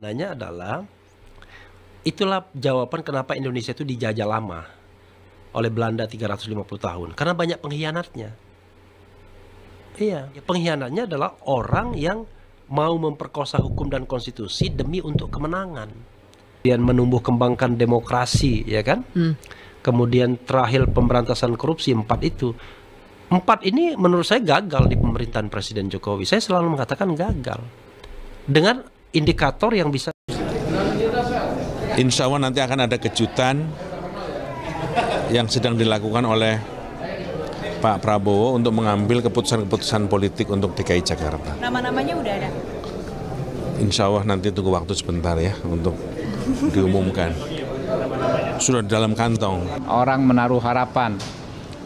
Nanya adalah, itulah jawaban kenapa Indonesia itu dijajah lama oleh Belanda 350 tahun. Karena banyak pengkhianatnya. Iya, pengkhianatnya adalah orang yang mau memperkosa hukum dan konstitusi demi untuk kemenangan. Kemudian menumbuh kembangkan demokrasi, ya kan? Kemudian terakhir pemberantasan korupsi, 4 itu. 4 ini menurut saya gagal di pemerintahan Presiden Jokowi. Saya selalu mengatakan gagal. Dengan indikator yang bisa. Insya Allah nanti akan ada kejutan yang sedang dilakukan oleh Pak Prabowo untuk mengambil keputusan-keputusan politik untuk DKI Jakarta. Nama-namanya udah ada? Insya Allah nanti tunggu waktu sebentar ya untuk diumumkan. Sudah di dalam kantong. Orang menaruh harapan,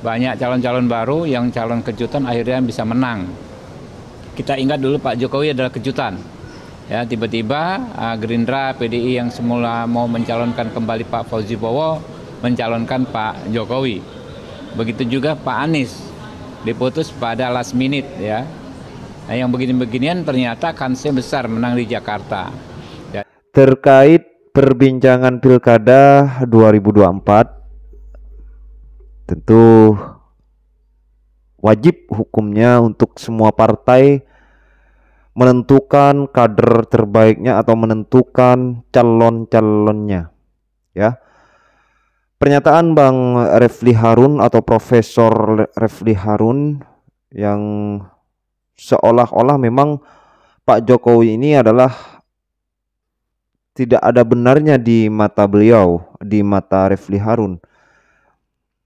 banyak calon-calon baru yang calon kejutan akhirnya bisa menang. Kita ingat dulu Pak Jokowi adalah kejutan. Ya, tiba-tiba Gerindra, PDI yang semula mau mencalonkan kembali Pak Fauzi Bowo mencalonkan Pak Jokowi. Begitu juga Pak Anies diputus pada last minute ya. Nah, yang begini-beginian ternyata kansnya besar menang di Jakarta. Ya. Terkait perbincangan Pilkada 2024, tentu wajib hukumnya untuk semua partai menentukan kader terbaiknya atau menentukan calon-calonnya, ya. Pernyataan Bang Refli Harun atau Profesor Refli Harun yang seolah-olah memang Pak Jokowi ini adalah tidak ada benarnya di mata beliau, di mata Refli Harun.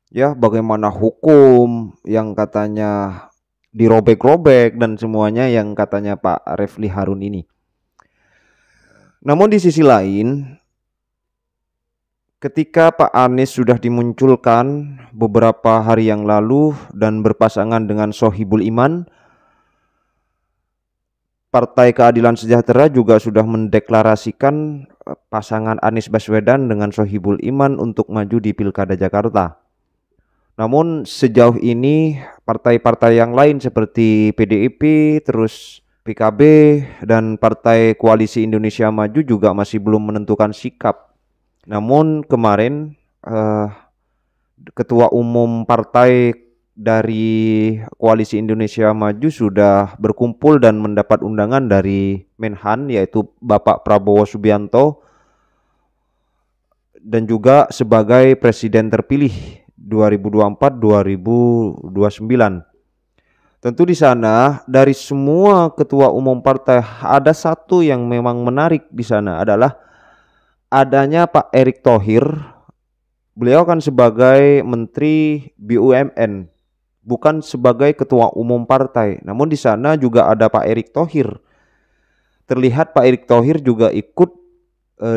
Ya, bagaimana hukum yang katanya dirobek-robek dan semuanya yang katanya Pak Refli Harun ini. Namun di sisi lain, ketika Pak Anies sudah dimunculkan beberapa hari yang lalu dan berpasangan dengan Sohibul Iman, Partai Keadilan Sejahtera juga sudah mendeklarasikan pasangan Anies Baswedan dengan Sohibul Iman untuk maju di Pilkada Jakarta. Namun sejauh ini partai-partai yang lain seperti PDIP, terus PKB, dan Partai Koalisi Indonesia Maju juga masih belum menentukan sikap. Namun kemarin Ketua Umum Partai dari Koalisi Indonesia Maju sudah berkumpul dan mendapat undangan dari Menhan, yaitu Bapak Prabowo Subianto, dan juga sebagai Presiden terpilih 2024-2029. Tentu di sana dari semua ketua umum partai ada satu yang memang menarik di sana adalah adanya Pak Erick Thohir. Beliau kan sebagai Menteri BUMN, bukan sebagai ketua umum partai. Namun di sana juga ada Pak Erick Thohir. Terlihat Pak Erick Thohir juga ikut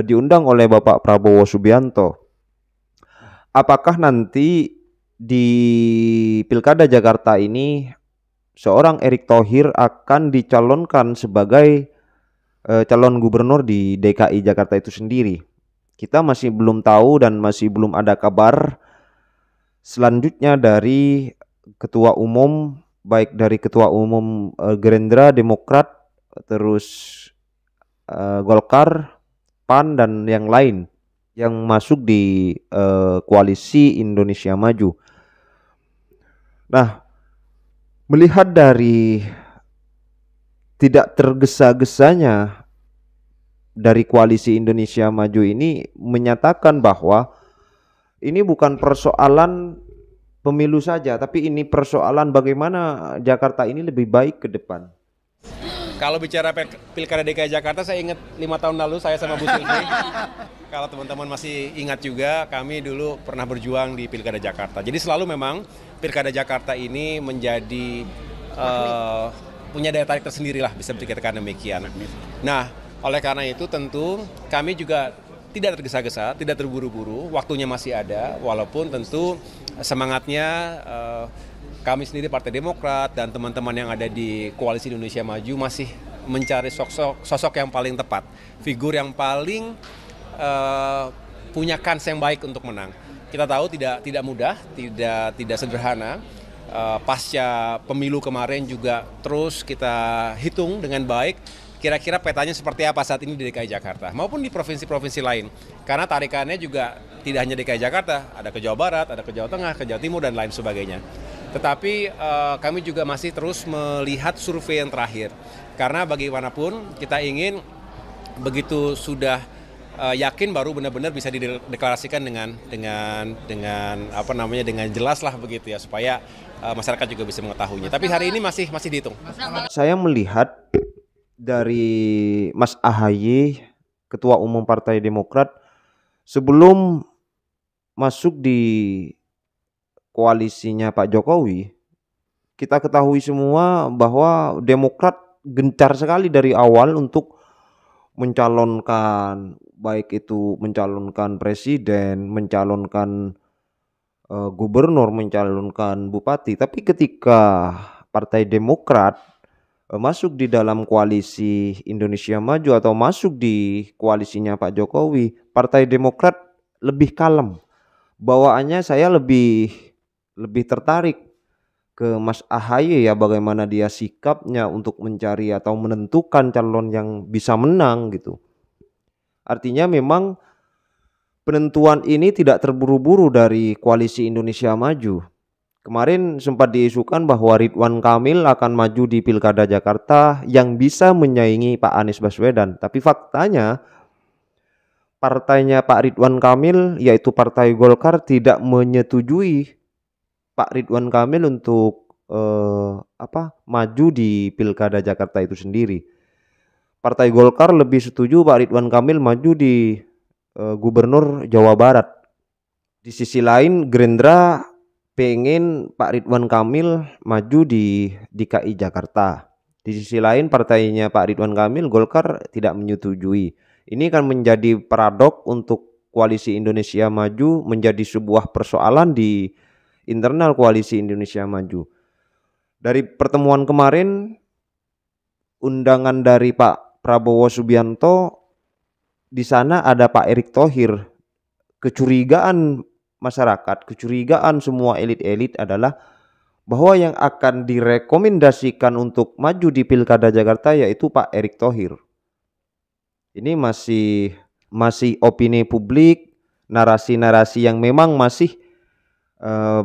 diundang oleh Bapak Prabowo Subianto. Apakah nanti di Pilkada Jakarta ini seorang Erick Thohir akan dicalonkan sebagai calon gubernur di DKI Jakarta itu sendiri? Kita masih belum tahu dan masih belum ada kabar selanjutnya dari ketua umum, baik dari ketua umum Gerindra, Demokrat, terus Golkar, PAN, dan yang lain yang masuk di Koalisi Indonesia Maju. Nah, melihat dari tidak tergesa-gesanya dari Koalisi Indonesia Maju ini menyatakan bahwa ini bukan persoalan pemilu saja, tapi ini persoalan bagaimana Jakarta ini lebih baik ke depan. Kalau bicara Pilkada DKI Jakarta, saya ingat 5 tahun lalu saya sama Bu Sylvi. Kalau teman-teman masih ingat juga, kami dulu pernah berjuang di Pilkada Jakarta. Jadi selalu memang Pilkada Jakarta ini menjadi punya daya tarik tersendiri lah, bisa dikatakan demikian. Nah, oleh karena itu tentu kami juga tidak tergesa-gesa, tidak terburu-buru, waktunya masih ada, walaupun tentu semangatnya kami sendiri Partai Demokrat dan teman-teman yang ada di Koalisi Indonesia Maju masih mencari sosok yang paling tepat, figur yang paling punya kans yang baik untuk menang. Kita tahu tidak mudah, tidak sederhana. Pasca pemilu kemarin juga terus kita hitung dengan baik kira-kira petanya seperti apa saat ini di DKI Jakarta maupun di provinsi-provinsi lain. Karena tarikannya juga tidak hanya DKI Jakarta, ada ke Jawa Barat, ada ke Jawa Tengah, ke Jawa Timur, dan lain sebagainya. Tetapi kami juga masih terus melihat survei yang terakhir. Karena bagaimanapun kita ingin begitu sudah yakin baru benar-benar bisa dideklarasikan dengan jelas lah begitu ya, supaya masyarakat juga bisa mengetahuinya. Tapi hari ini masih dihitung. Saya melihat dari Mas AHY, Ketua Umum Partai Demokrat, sebelum masuk di koalisinya Pak Jokowi, kita ketahui semua bahwa Demokrat gencar sekali dari awal untuk mencalonkan, baik itu mencalonkan presiden, mencalonkan gubernur, mencalonkan bupati. Tapi ketika Partai Demokrat masuk di dalam koalisi Indonesia Maju atau masuk di koalisinya Pak Jokowi, Partai Demokrat lebih kalem. Bawaannya saya lebih tertarik ke Mas AHY ya, bagaimana dia sikapnya untuk mencari atau menentukan calon yang bisa menang gitu. Artinya memang penentuan ini tidak terburu-buru dari koalisi Indonesia Maju. Kemarin sempat diisukan bahwa Ridwan Kamil akan maju di Pilkada Jakarta yang bisa menyaingi Pak Anies Baswedan. Tapi faktanya partainya Pak Ridwan Kamil, yaitu Partai Golkar, tidak menyetujui Pak Ridwan Kamil untuk maju di Pilkada Jakarta itu sendiri. Partai Golkar lebih setuju Pak Ridwan Kamil maju di Gubernur Jawa Barat. Di sisi lain Gerindra pengen Pak Ridwan Kamil maju di DKI Jakarta. Di sisi lain partainya Pak Ridwan Kamil, Golkar, tidak menyetujui. Ini kan menjadi paradok untuk koalisi Indonesia Maju, menjadi sebuah persoalan di internal koalisi Indonesia Maju. Dari pertemuan kemarin, undangan dari Pak Prabowo Subianto, di sana ada Pak Erick Thohir. Kecurigaan masyarakat, kecurigaan semua elit-elit adalah bahwa yang akan direkomendasikan untuk maju di Pilkada Jakarta yaitu Pak Erick Thohir. Ini masih opini publik, narasi-narasi yang memang masih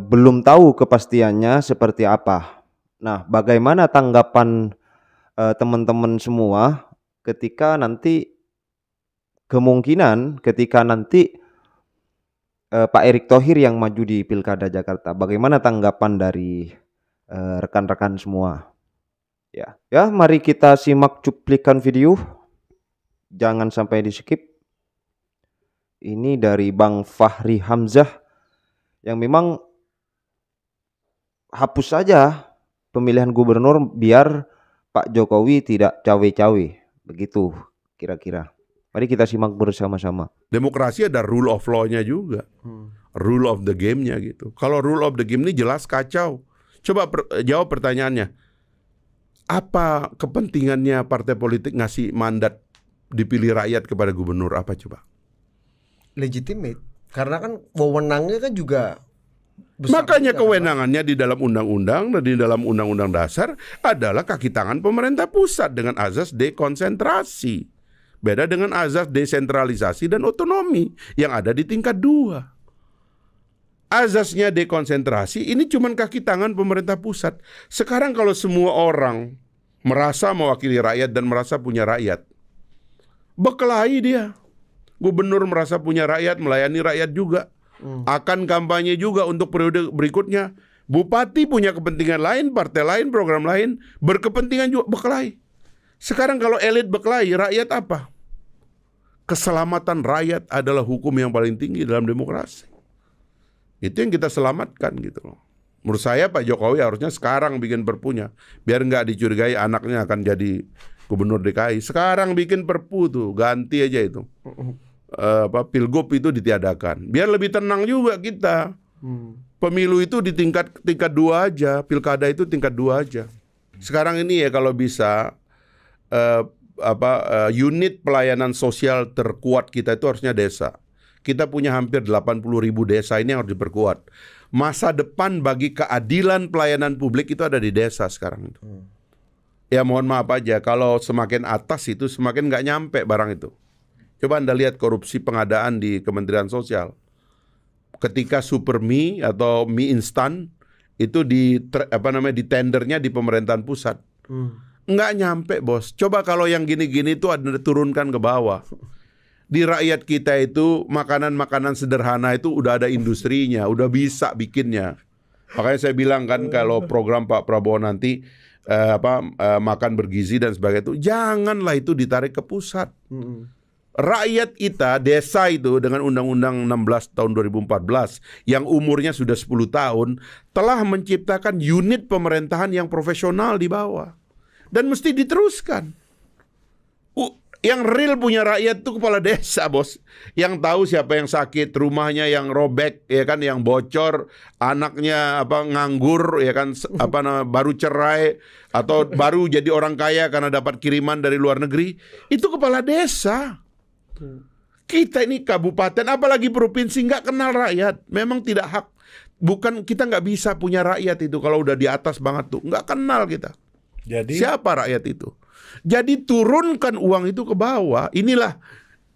belum tahu kepastiannya seperti apa. Nah, bagaimana tanggapan teman-teman semua ketika nanti Pak Erick Thohir yang maju di Pilkada Jakarta? Bagaimana tanggapan dari rekan-rekan semua? Ya, mari kita simak cuplikan video. Jangan sampai di-skip. Ini dari Bang Fahri Hamzah, yang memang hapus saja pemilihan gubernur biar Pak Jokowi tidak cawe-cawe. Begitu kira-kira. Mari kita simak bersama-sama. Demokrasi ada rule of law-nya juga. Rule of the game-nya gitu. Kalau rule of the game ini jelas kacau. Coba jawab pertanyaannya. Apa kepentingannya partai politik ngasih mandat dipilih rakyat kepada gubernur? Apa coba? Legitimate. Karena kan wewenangnya kan juga besar. Makanya kewenangannya di dalam undang-undang dan di dalam undang-undang dasar adalah kaki tangan pemerintah pusat dengan azas dekonsentrasi. Beda dengan azas desentralisasi dan otonomi yang ada di tingkat 2. Azasnya dekonsentrasi ini cuma kaki tangan pemerintah pusat. Sekarang kalau semua orang merasa mewakili rakyat dan merasa punya rakyat, berkelahi dia. Gubernur merasa punya rakyat, melayani rakyat juga. Akan kampanye juga untuk periode berikutnya. Bupati punya kepentingan lain, partai lain, program lain, berkepentingan juga berkelahi. Sekarang kalau elit berkelahi, rakyat apa? Keselamatan rakyat adalah hukum yang paling tinggi dalam demokrasi. Itu yang kita selamatkan gitu loh. Menurut saya Pak Jokowi harusnya sekarang bikin perpunya, biar nggak dicurigai anaknya akan jadi gubernur DKI. Sekarang bikin perpu tuh, ganti aja itu. Pilgub itu ditiadakan. Biar lebih tenang juga kita. Pemilu itu di tingkat 2 aja, pilkada itu tingkat 2 aja. Sekarang ini ya kalau bisa unit pelayanan sosial terkuat kita itu harusnya desa. Kita punya hampir 80.000 desa, ini yang harus diperkuat. Masa depan bagi keadilan pelayanan publik itu ada di desa sekarang itu. Ya mohon maaf aja, kalau semakin atas itu semakin nggak nyampe barang itu. Coba Anda lihat korupsi pengadaan di Kementerian Sosial. Ketika super mie atau mie instan itu di tendernya di pemerintahan pusat. Nggak nyampe, bos. Coba kalau yang gini-gini itu Anda turunkan ke bawah. Di rakyat kita itu makanan-makanan sederhana itu udah ada industrinya, udah bisa bikinnya. Makanya saya bilang kan kalau program Pak Prabowo nanti makan bergizi dan sebagainya itu janganlah itu ditarik ke pusat. Rakyat kita, desa itu dengan Undang-Undang 16 tahun 2014 yang umurnya sudah 10 tahun telah menciptakan unit pemerintahan yang profesional di bawah. Dan mesti diteruskan. Yang real punya rakyat itu kepala desa, bos. Yang tahu siapa yang sakit, rumahnya yang robek, ya kan, yang bocor, anaknya nganggur, ya kan, baru cerai atau baru jadi orang kaya karena dapat kiriman dari luar negeri. Itu kepala desa. Kita ini kabupaten, apalagi provinsi, nggak kenal rakyat. Memang tidak hak. Bukan, kita nggak bisa punya rakyat itu kalau udah di atas banget tuh. Nggak kenal kita. Jadi siapa rakyat itu? Jadi turunkan uang itu ke bawah. Inilah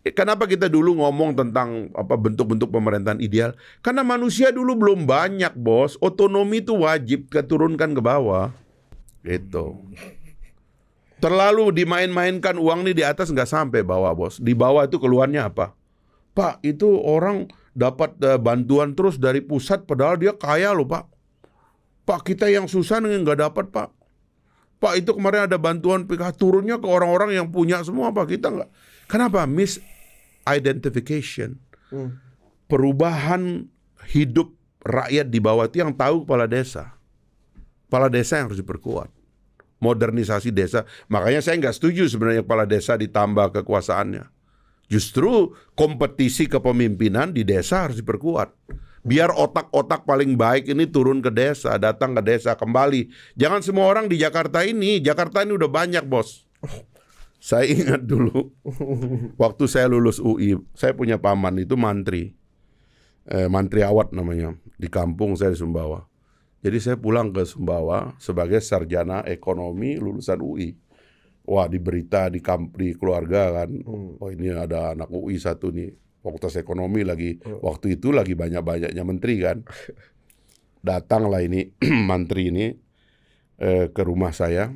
kenapa kita dulu ngomong tentang bentuk-bentuk pemerintahan ideal. Karena manusia dulu belum banyak, bos. Otonomi itu wajib turunkan ke bawah. Gitu. Terlalu dimain-mainkan uang nih di atas nggak sampai bawah, bos. Di bawah itu keluarnya apa? Pak, itu orang dapat bantuan terus dari pusat padahal dia kaya loh, Pak. Pak, kita yang susah nggak dapat, Pak. Pak, itu kemarin ada bantuan PKH turunnya ke orang-orang yang punya semua, Pak. Kita nggak. Kenapa? Misidentification. Perubahan hidup rakyat di bawah itu yang tahu kepala desa. Kepala desa yang harus diperkuat. Modernisasi desa. Makanya saya nggak setuju sebenarnya kepala desa ditambah kekuasaannya. Justru kompetisi kepemimpinan di desa harus diperkuat. Biar otak-otak paling baik ini turun ke desa, datang ke desa kembali. Jangan semua orang di Jakarta ini udah banyak, bos. Saya ingat dulu, waktu saya lulus UI, saya punya paman itu mantri. Mantri Awat namanya, di kampung saya di Sumbawa. Jadi saya pulang ke Sumbawa sebagai sarjana ekonomi lulusan UI. Wah, di berita di keluarga kan, oh ini ada anak UI satu nih. Fakultas ekonomi lagi, waktu itu lagi banyak-banyaknya menteri kan. Datanglah ini mantri ini ke rumah saya,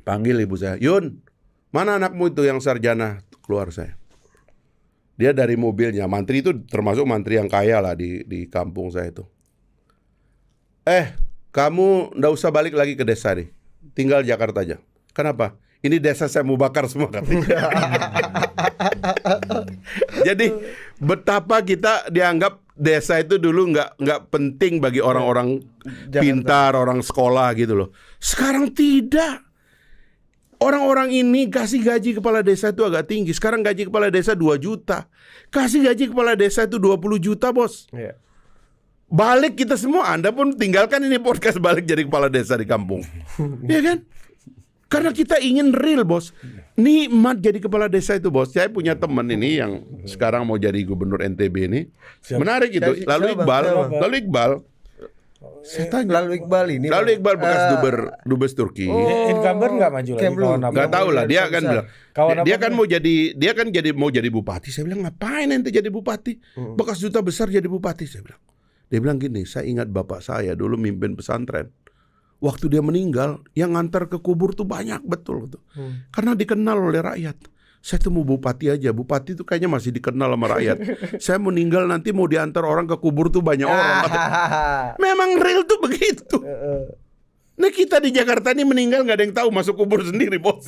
panggil ibu saya, Yun, mana anakmu itu yang sarjana? Keluar saya. Dia dari mobilnya, mantri itu termasuk mantri yang kaya lah di kampung saya itu. Kamu ndak usah balik lagi ke desa nih, tinggal Jakarta aja. Kenapa? Ini desa saya mau bakar semua katanya. Jadi betapa kita dianggap desa itu dulu nggak penting bagi orang-orang pintar, orang sekolah gitu loh. Sekarang tidak. Orang-orang ini kasih gaji kepala desa itu agak tinggi. Sekarang gaji kepala desa 2 juta. Kasih gaji kepala desa itu 20 juta, bos. Iya. Balik kita semua, Anda pun tinggalkan ini podcast balik jadi kepala desa di kampung. Iya kan? Karena kita ingin real, bos. Nikmat jadi kepala desa itu, bos. Saya punya teman ini yang sekarang mau jadi gubernur NTB ini. Menarik itu. Lalu Iqbal. Saya tanya. Lalu Iqbal bekas dubes Turki. incumbent nggak maju lagi. Nggak tahu lah, dia kan bilang. Dia kan mau jadi bupati. Saya bilang, ngapain ente jadi bupati? Bekas duta besar jadi bupati, saya bilang. Dia bilang gini, saya ingat bapak saya dulu mimpin pesantren. Waktu dia meninggal, yang ngantar ke kubur tuh banyak betul gitu. Karena dikenal oleh rakyat. Saya tuh mau bupati aja. Bupati tuh kayaknya masih dikenal sama rakyat. Saya meninggal nanti mau diantar orang ke kubur tuh banyak orang. Memang real tuh begitu. Nah, kita di Jakarta ini meninggal nggak ada yang tahu, masuk kubur sendiri, bos.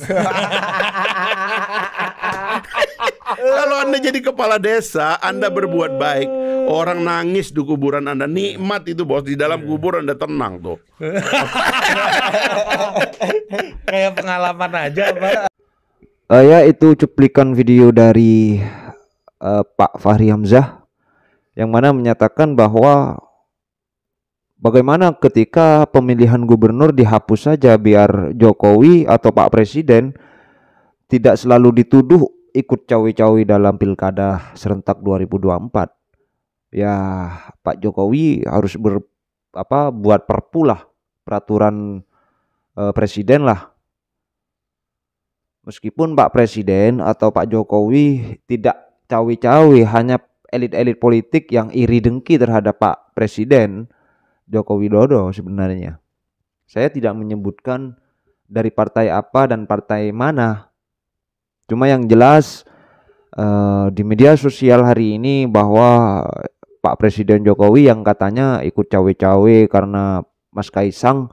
Kalau Anda jadi kepala desa, Anda berbuat baik, orang nangis di kuburan Anda, nikmat itu, bos. Di dalam kubur Anda tenang tuh. Kayak pengalaman aja, Pak. Ya, itu cuplikan video dari Pak Fahri Hamzah yang mana menyatakan bahwa bagaimana ketika pemilihan gubernur dihapus saja biar Jokowi atau Pak Presiden tidak selalu dituduh ikut cawe-cawe dalam pilkada serentak 2024. Ya, Pak Jokowi harus buat perpu lah, peraturan presiden lah, Meskipun Pak Presiden atau Pak Jokowi tidak cawe-cawe, hanya elit-elit politik yang iri dengki terhadap Pak Presiden Joko Widodo sebenarnya. Saya tidak menyebutkan dari partai apa dan partai mana. Cuma yang jelas di media sosial hari ini bahwa Pak Presiden Jokowi yang katanya ikut cawe-cawe karena Mas Kaisang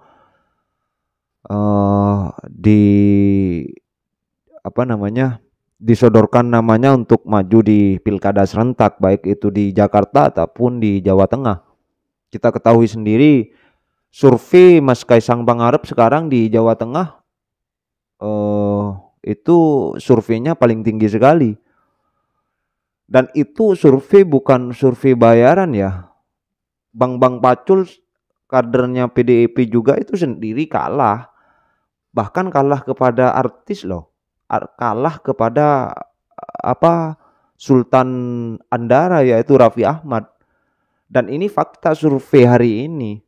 disodorkan namanya untuk maju di pilkada serentak, baik itu di Jakarta ataupun di Jawa Tengah. Kita ketahui sendiri survei Mas Kaisang Pangarep sekarang di Jawa Tengah itu surveinya paling tinggi sekali. Dan itu survei bukan survei bayaran ya. Bang Pacul, kadernya PDIP juga itu sendiri kalah. Bahkan kalah kepada artis loh. Kalah kepada Sultan Andara, yaitu Raffi Ahmad. Dan ini fakta survei hari ini.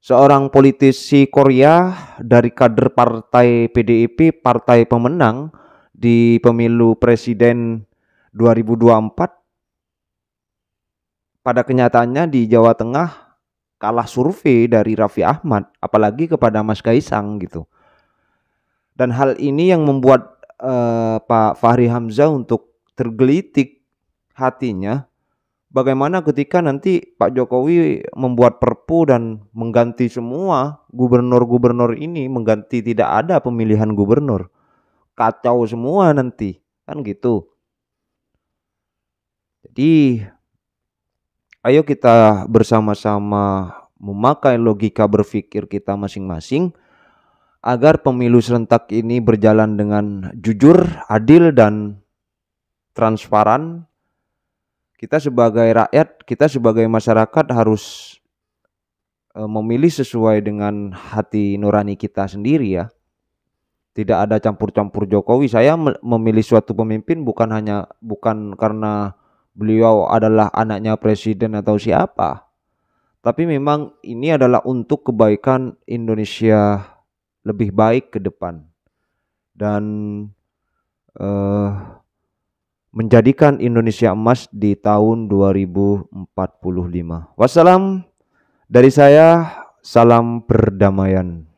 Seorang politisi Korea dari kader partai PDIP, partai pemenang di pemilu presiden 2024, pada kenyataannya di Jawa Tengah kalah survei dari Raffi Ahmad, apalagi kepada Mas Kaisang gitu. Dan hal ini yang membuat Pak Fahri Hamzah untuk tergelitik hatinya. Bagaimana ketika nanti Pak Jokowi membuat perpu dan mengganti semua gubernur-gubernur ini, mengganti tidak ada pemilihan gubernur. Kacau semua nanti, kan gitu. Jadi ayo kita bersama-sama memakai logika berpikir kita masing-masing agar pemilu serentak ini berjalan dengan jujur, adil, dan transparan. Kita sebagai rakyat, kita sebagai masyarakat harus memilih sesuai dengan hati nurani kita sendiri ya. Tidak ada campur-campur Jokowi. Saya memilih suatu pemimpin bukan karena beliau adalah anaknya presiden atau siapa. Tapi memang ini adalah untuk kebaikan Indonesia lebih baik ke depan. Dan menjadikan Indonesia emas di tahun 2045. Wassalam dari saya, salam perdamaian.